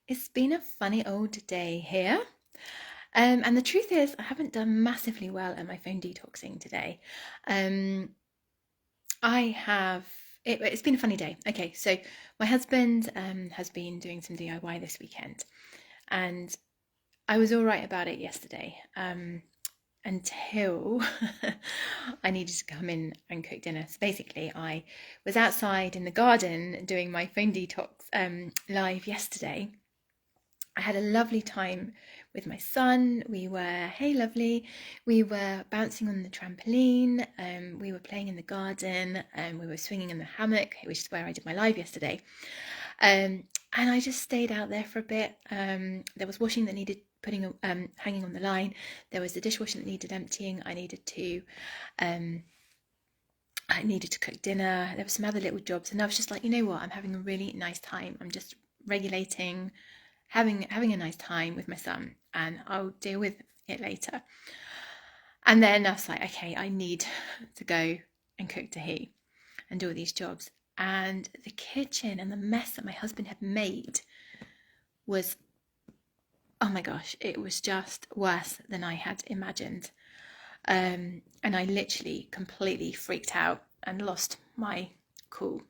It's been a funny old day here. And the truth is, I haven't done massively well at my phone detoxing today. Um, I have, it's been a funny day. Okay, so my husband has been doing some DIY this weekend, and I was all right about it yesterday until I needed to come in and cook dinner. So basically, I was outside in the garden doing my phone detox live yesterday. I had a lovely time with my son. Hey lovely, we were bouncing on the trampoline, we were playing in the garden, we were swinging in the hammock, which is where I did my live yesterday. And I just stayed out there for a bit. There was washing that needed hanging on the line. There was the dishwasher that needed emptying. I needed to cook dinner. There were some other little jobs, and I was just like, you know what? I'm having a really nice time. I'm just regulating, having a nice time with my son, and I'll deal with it later. And then I was like, okay, I need to go and cook to he and do all these jobs. And the kitchen and the mess that my husband had made was, oh my gosh, it was just worse than I had imagined. And I literally completely freaked out and lost my cool.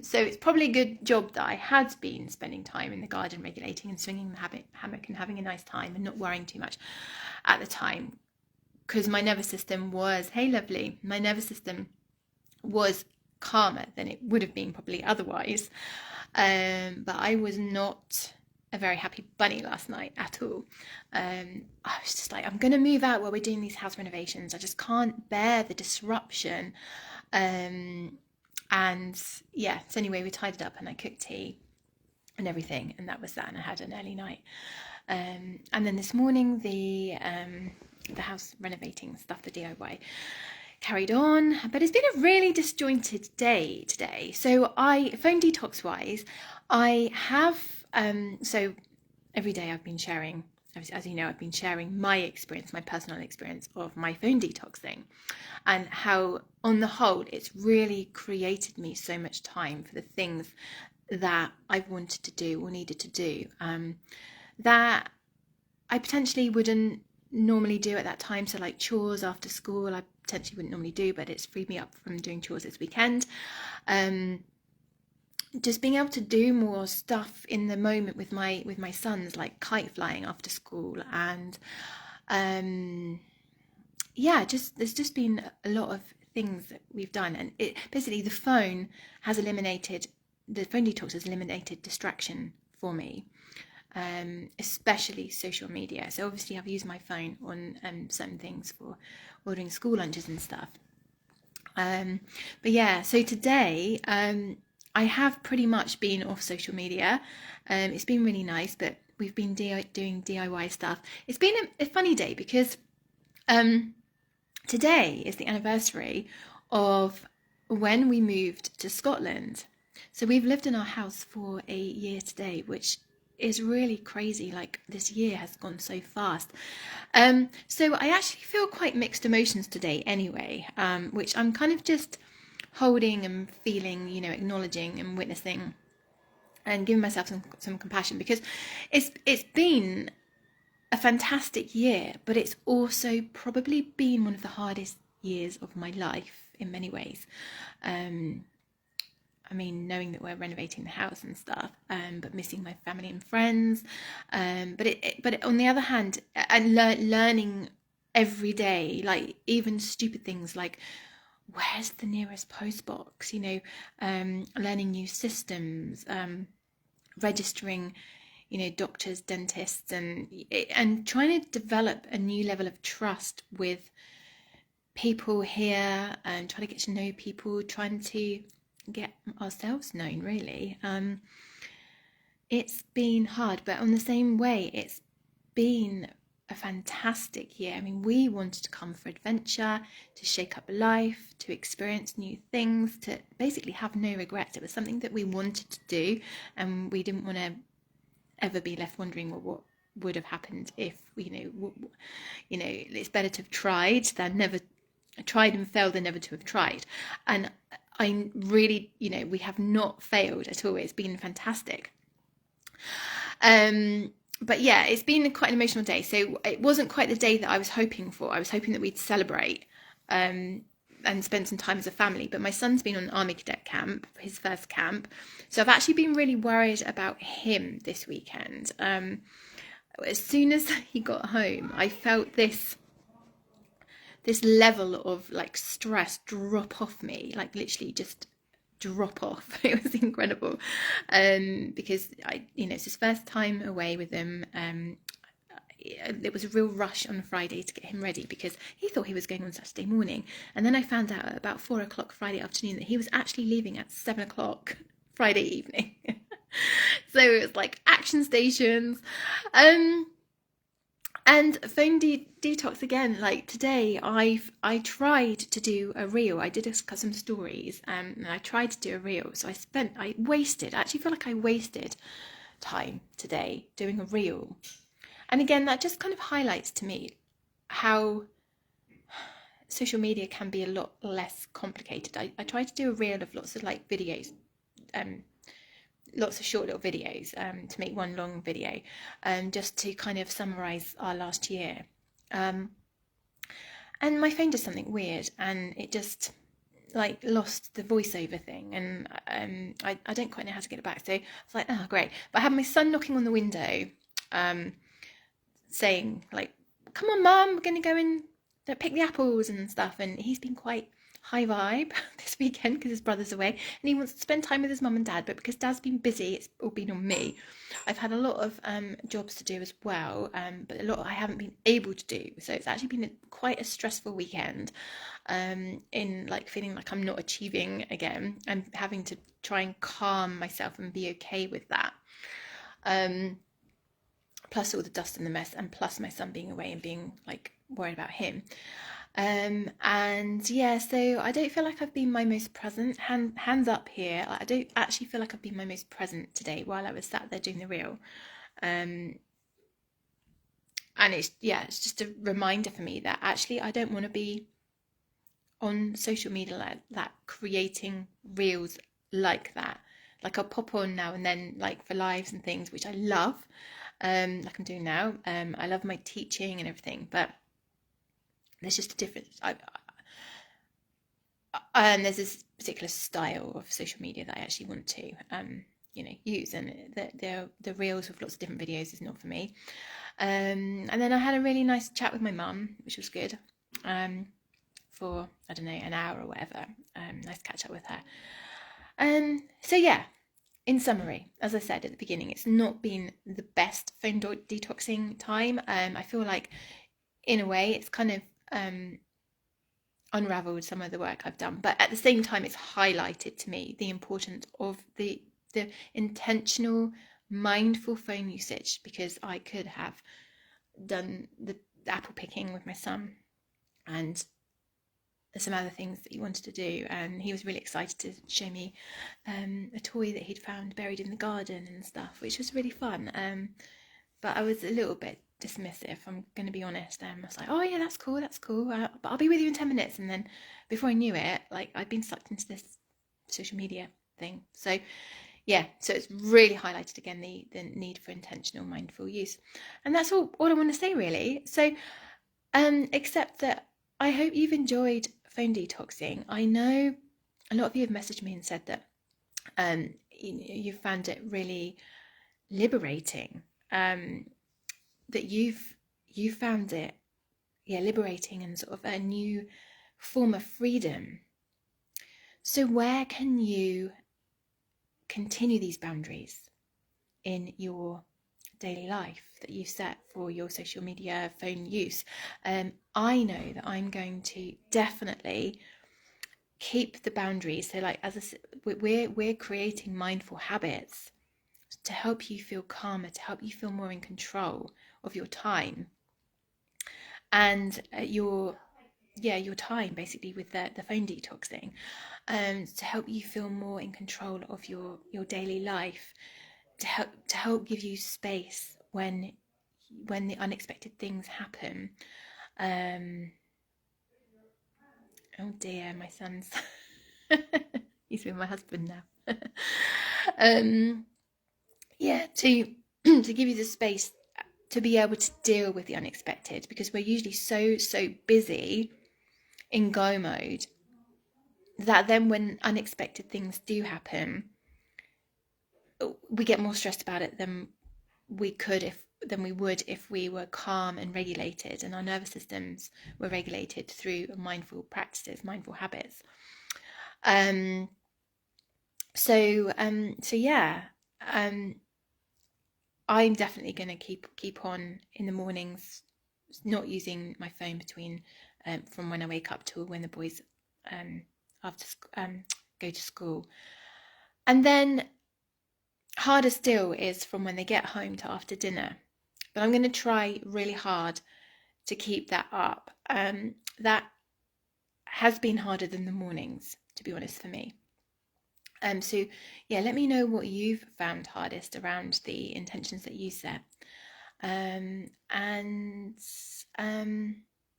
So it's probably a good job that I had been spending time in the garden regulating and swinging the hammock and having a nice time and not worrying too much at the time, because my nervous system was, hey lovely, my nervous system was calmer than it would have been probably otherwise. But I was not a very happy bunny last night at all. I was just like, I'm going to move out while we're doing these house renovations. I just can't bear the disruption. And yeah, so anyway, we tidied up and I cooked tea and everything, and that was that. And I had an early night. And then this morning, the house renovating stuff, the DIY, carried on, but it's been a really disjointed day today. So phone detox wise, I have so every day I've been sharing, as you know, I've been sharing my experience, my personal experience of my phone detoxing, and how on the whole it's really created me so much time for the things that I've wanted to do or needed to do, that I potentially wouldn't normally do at that time. So like chores after school, I potentially wouldn't normally do, but it's freed me up from doing chores this weekend. Just being able to do more stuff in the moment with my sons, like kite flying after school, and there's just been a lot of things that we've done, and it basically the phone detox has eliminated distraction for me. Especially social media. So obviously I've used my phone on certain things for ordering school lunches and stuff. But yeah, so today I have pretty much been off social media. It's been really nice, but we've been doing DIY stuff. It's been a funny day because today is the anniversary of when we moved to Scotland. So we've lived in our house for a year today, which is really crazy. Like, this year has gone so fast. So I actually feel quite mixed emotions today anyway, which I'm kind of just holding and feeling, acknowledging and witnessing and giving myself some compassion, because it's been a fantastic year, but it's also probably been one of the hardest years of my life in many ways. I mean, knowing that we're renovating the house and stuff, but missing my family and friends. But on the other hand, and learning every day, like even stupid things like where's the nearest post box, learning new systems, registering, doctors, dentists, and trying to develop a new level of trust with people here, and try to get to know people, trying to get ourselves known, really. It's been hard, but on the same way, it's been a fantastic year. I mean, we wanted to come for adventure, to shake up life, to experience new things, to basically have no regrets. It was something that we wanted to do, and we didn't want to ever be left wondering, well, what would have happened if it's better to have tried than never tried and failed than never to have tried. And I really, we have not failed at all. It's been fantastic. But yeah, it's been quite an emotional day. So it wasn't quite the day that I was hoping for. I was hoping that we'd celebrate and spend some time as a family. But my son's been on army cadet camp, his first camp. So I've actually been really worried about him this weekend. As soon as he got home, I felt this level of like stress drop off me, like literally just drop off. It was incredible, because it's his first time away with him. It was a real rush on Friday to get him ready because he thought he was going on Saturday morning, and then I found out at about 4 o'clock Friday afternoon that he was actually leaving at 7 o'clock Friday evening. So it was like action stations. And phone detox again. Like today, I tried to do a reel. I did some stories, and I tried to do a reel. So I actually feel like I wasted time today doing a reel. And again, that just kind of highlights to me how social media can be a lot less complicated. I tried to do a reel of lots of like videos, lots of short little videos, to make one long video, just to kind of summarize our last year. And my phone did something weird, and it just like lost the voiceover thing, and I don't quite know how to get it back. So I was like, oh great. But I had my son knocking on the window, saying like, come on mum, we're gonna go and pick the apples and stuff. And he's been quite high vibe this weekend because his brother's away and he wants to spend time with his mum and dad, but because dad's been busy, it's all been on me. I've had a lot of jobs to do as well, but a lot I haven't been able to do, so it's actually been quite a stressful weekend, in like feeling like I'm not achieving again and having to try and calm myself and be okay with that, plus all the dust and the mess, and plus my son being away and being like worried about him. And yeah, so I don't feel like I've been my most present. Hands up here. I don't actually feel like I've been my most present today while I was sat there doing the reel. And it's just a reminder for me that actually I don't want to be on social media like that, creating reels like that. Like I'll pop on now and then, like for lives and things, which I love, like I'm doing now. I love my teaching and everything, but there's just a difference. There's this particular style of social media that I actually want to, use, and the reels with lots of different videos is not for me. And then I had a really nice chat with my mum, which was good, for I don't know, an hour or whatever. Nice catch up with her. So yeah. In summary, as I said at the beginning, it's not been the best phone detoxing time. I feel like, in a way, it's kind of unraveled some of the work I've done, but at the same time, it's highlighted to me the importance of the intentional, mindful phone usage, because I could have done the apple picking with my son and some other things that he wanted to do, and he was really excited to show me a toy that he'd found buried in the garden and stuff, which was really fun. But I was a little bit dismissive, I'm going to be honest. I was like, oh yeah, that's cool, but I'll be with you in 10 minutes. And then before I knew it, like I'd been sucked into this social media thing. So yeah, so it's really highlighted again the need for intentional, mindful use. And that's all I want to say really. So except that I hope you've enjoyed phone detoxing. I know a lot of you have messaged me and said that you found it really liberating, that you found it liberating and sort of a new form of freedom. So where can you continue these boundaries in your daily life that you set for your social media phone use? I know that I'm going to definitely keep the boundaries. So like, as I said, we're creating mindful habits to help you feel calmer, to help you feel more in control of your time and your time, basically, with the phone detoxing, to help you feel more in control of your daily life, to help give you space when the unexpected things happen. Oh dear, my son's he's with my husband now. yeah, to to give you the space to be able to deal with the unexpected, because we're usually so busy in go mode that then when unexpected things do happen, we get more stressed about it than we would if we were calm and regulated, and our nervous systems were regulated through mindful practices, mindful habits. So yeah, I'm definitely going to keep on in the mornings, not using my phone between from when I wake up till when the boys after go to school. And then harder still is from when they get home to after dinner. But I'm going to try really hard to keep that up. That has been harder than the mornings, to be honest, for me. So yeah, let me know what you've found hardest around the intentions that you set.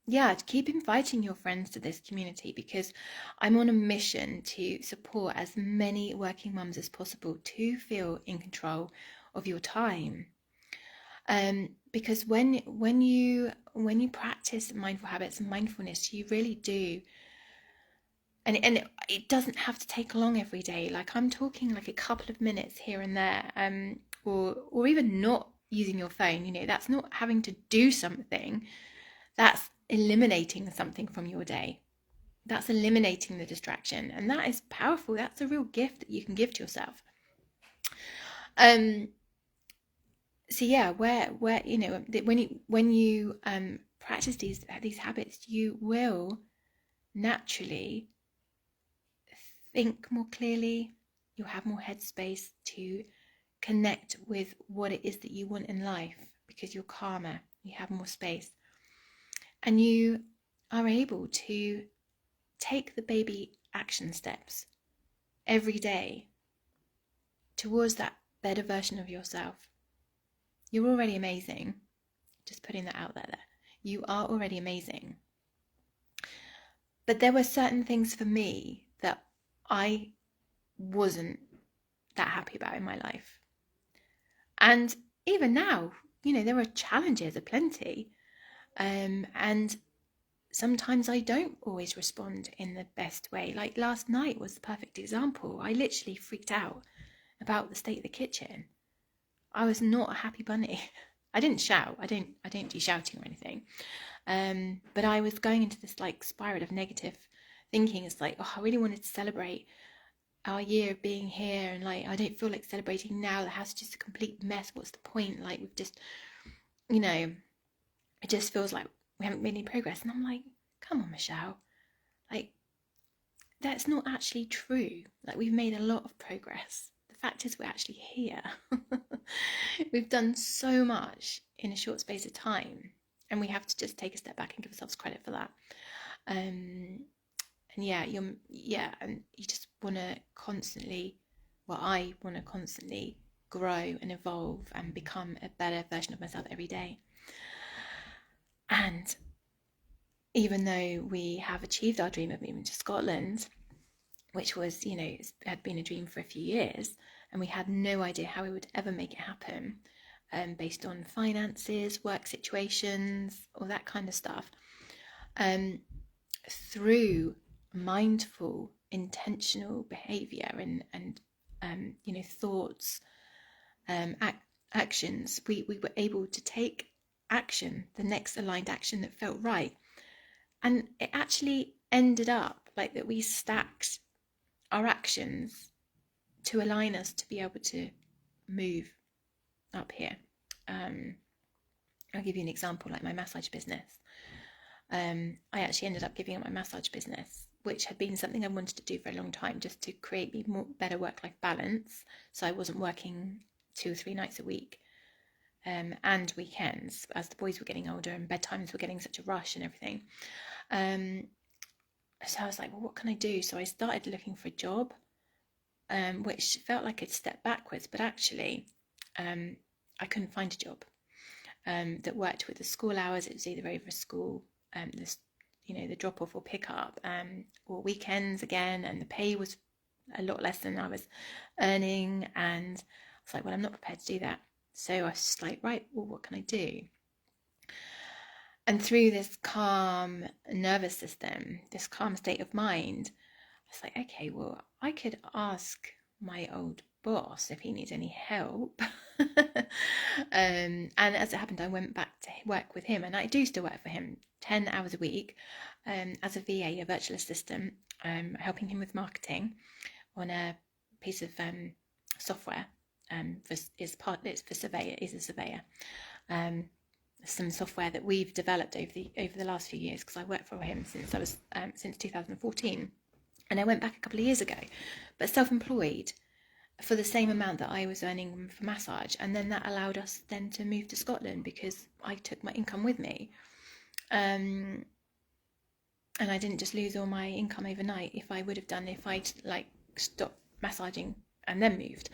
Yeah, keep inviting your friends to this community, because I'm on a mission to support as many working mums as possible to feel in control of your time. Because when you practice mindful habits and mindfulness, you really do. And it doesn't have to take long every day. Like, I'm talking like a couple of minutes here and there, or even not using your phone. You know, that's not having to do something. That's eliminating something from your day. That's eliminating the distraction, and that is powerful. That's a real gift that you can give to yourself. So yeah, where you know, when you practice these habits, you will naturally think more clearly. You'll have more headspace to connect with what it is that you want in life, because you're calmer, you have more space, and you are able to take the baby action steps every day towards that better version of yourself. You're already amazing. Just putting that out there. You are already amazing. But there were certain things for me that I wasn't that happy about in my life. And even now, you know, there are challenges aplenty. And sometimes I don't always respond in the best way. Like last night was the perfect example. I literally freaked out about the state of the kitchen. I was not a happy bunny. I didn't shout. I don't do shouting or anything. But I was going into this like spiral of negative thinking. It's like, oh, I really wanted to celebrate our year of being here, and like I don't feel like celebrating now. The house is just a complete mess. What's the point? Like, we've just, you know, it just feels like we haven't made any progress. And I'm like, come on, Michelle, like, that's not actually true. Like, we've made a lot of progress. The fact is, we're actually here. We've done so much in a short space of time, and we have to just take a step back and give ourselves credit for that. And and you just want to constantly, I want to constantly grow and evolve and become a better version of myself every day. And even though we have achieved our dream of moving to Scotland, which was, you know, had been a dream for a few years, and we had no idea how we would ever make it happen, based on finances, work situations, all that kind of stuff. Through mindful, intentional behaviour and you know, thoughts, actions, we were able to take action, the next aligned action that felt right. And it actually ended up like that we stacked our actions to align us to be able to move up here. I'll give you an example, like my massage business. I actually ended up giving up my massage business, which had been something I wanted to do for a long time, just to create me more better work-life balance, so I wasn't working 2 or 3 nights a week, and weekends, as the boys were getting older and bedtimes were getting such a rush and everything. So I was like, well, what can I do? So I started looking for a job, which felt like a step backwards, but actually I couldn't find a job that worked with the school hours. It was either over school, this, you know, the drop off or pick up, or weekends again, and the pay was a lot less than I was earning. And I It's like, well, I'm not prepared to do that. So I was just like, right, well, what can I do? And through this calm nervous system, this calm state of mind, I was like, okay, well, I could ask my old boss if he needs any help. And as it happened, I went back to work with him, and I do still work for him 10 hours a week as a VA, a virtual assistant, helping him with marketing on a piece of software. It's for surveyor. He's a surveyor. Some software that we've developed over the last few years, because I worked for him since 2014, and I went back a couple of years ago, but self-employed for the same amount that I was earning for massage. And then that allowed us then to move to Scotland, because I took my income with me, and I didn't just lose all my income overnight if I would have done if I'd like stopped massaging and then moved.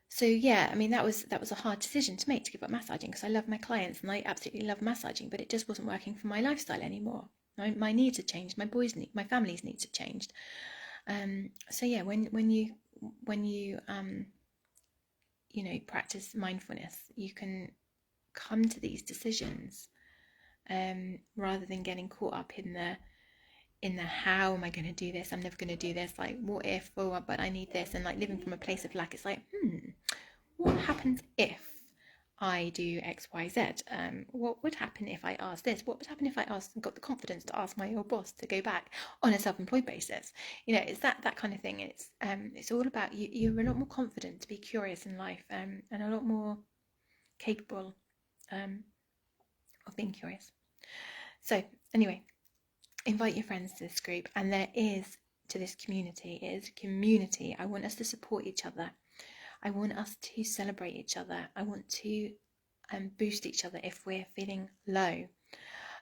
So yeah, I mean, that was a hard decision to make, to give up massaging, because I love my clients and I absolutely love massaging, but it just wasn't working for my lifestyle anymore. My needs had changed, my family's needs had changed. So yeah, when you practice mindfulness, you can come to these decisions rather than getting caught up in the how am I going to do this? I'm never going to do this. Like, what if? Oh, but I need this. And like living from a place of lack, it's like, what happens if I do X, Y, Z? What would happen if I asked this? What would happen if I got the confidence to ask my old boss to go back on a self-employed basis? It's that kind of thing. It's all about you're a lot more confident to be curious in life, and a lot more capable of being curious. So anyway, invite your friends to this group, and there is to this community. It is a community. I want us to support each other. I want us to celebrate each other. I want to boost each other if we're feeling low.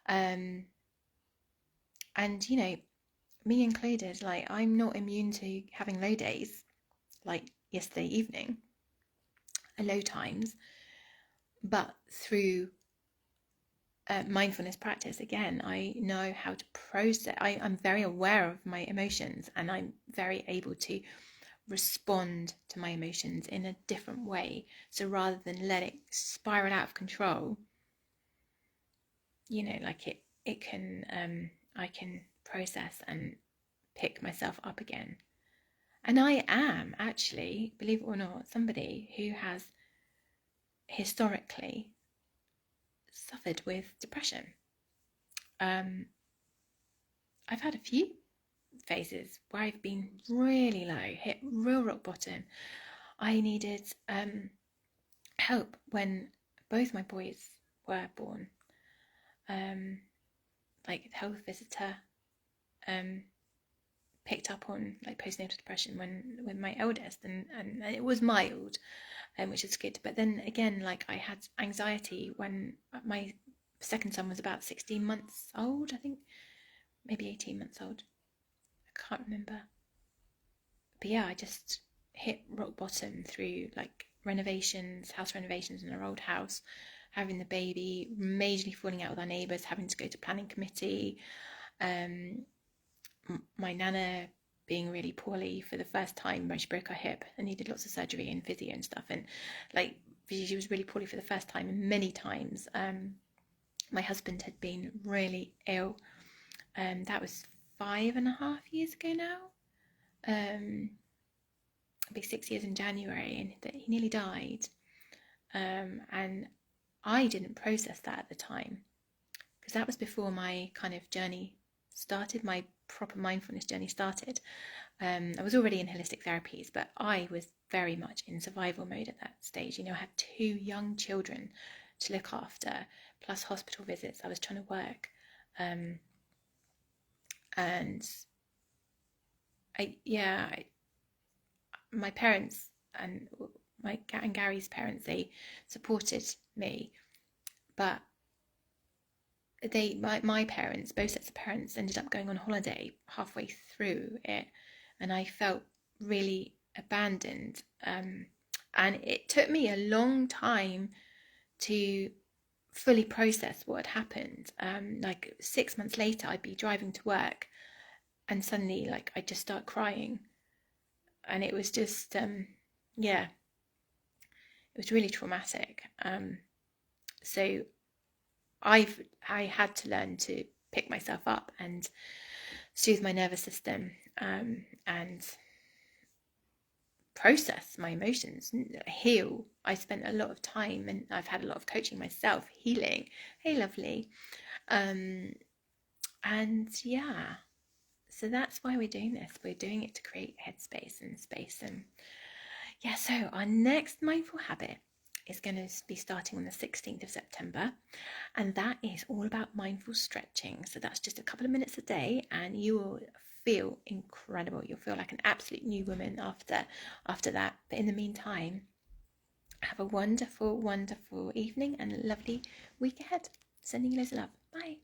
And me included, like, I'm not immune to having low days, like yesterday evening, low times, but through mindfulness practice, again, I know how to process. I'm very aware of my emotions, and I'm very able to respond to my emotions in a different way. So rather than let it spiral out of control, like it can I can process and pick myself up again. And I am actually, believe it or not, somebody who has historically suffered with depression. I've had a few phases where I've been really low, hit real rock bottom. I needed help when both my boys were born. Like the health visitor picked up on like postnatal depression when my eldest, and it was mild, which is good. But then again, like, I had anxiety when my second son was about 16 months old, I think, maybe 18 months old. I can't remember. But yeah, I just hit rock bottom through like house renovations in our old house, having the baby, majorly falling out with our neighbours, having to go to planning committee, my nana being really poorly for the first time when she broke her hip and needed lots of surgery and physio and stuff, and like she was really poorly for the first time, and many times my husband had been really ill. That was 5.5 years ago now. It'll be 6 years in January, and that he nearly died. And I didn't process that at the time, because that was before my kind of journey started, my proper mindfulness journey started. I was already in holistic therapies, but I was very much in survival mode at that stage. I had 2 young children to look after, plus hospital visits. I was trying to work, and my parents and Gary's parents, they supported me, but my parents, both sets of parents, ended up going on holiday halfway through it, and I felt really abandoned. And it took me a long time to fully process what had happened. Like 6 months later, I'd be driving to work, and suddenly, like, I'd just start crying, and it was just, It was really traumatic. So I had to learn to pick myself up and soothe my nervous system, and process my emotions, heal. I spent a lot of time, and I've had a lot of coaching myself, healing. Hey, lovely. And yeah, so that's why we're doing this. We're doing it to create headspace and space. And yeah, so our next mindful habit is going to be starting on the 16th of September, and that is all about mindful stretching. So that's just a couple of minutes a day, and you will feel incredible. You'll feel like an absolute new woman after that. But in the meantime, have a wonderful, wonderful evening and a lovely week ahead. Sending you loads of love. Bye.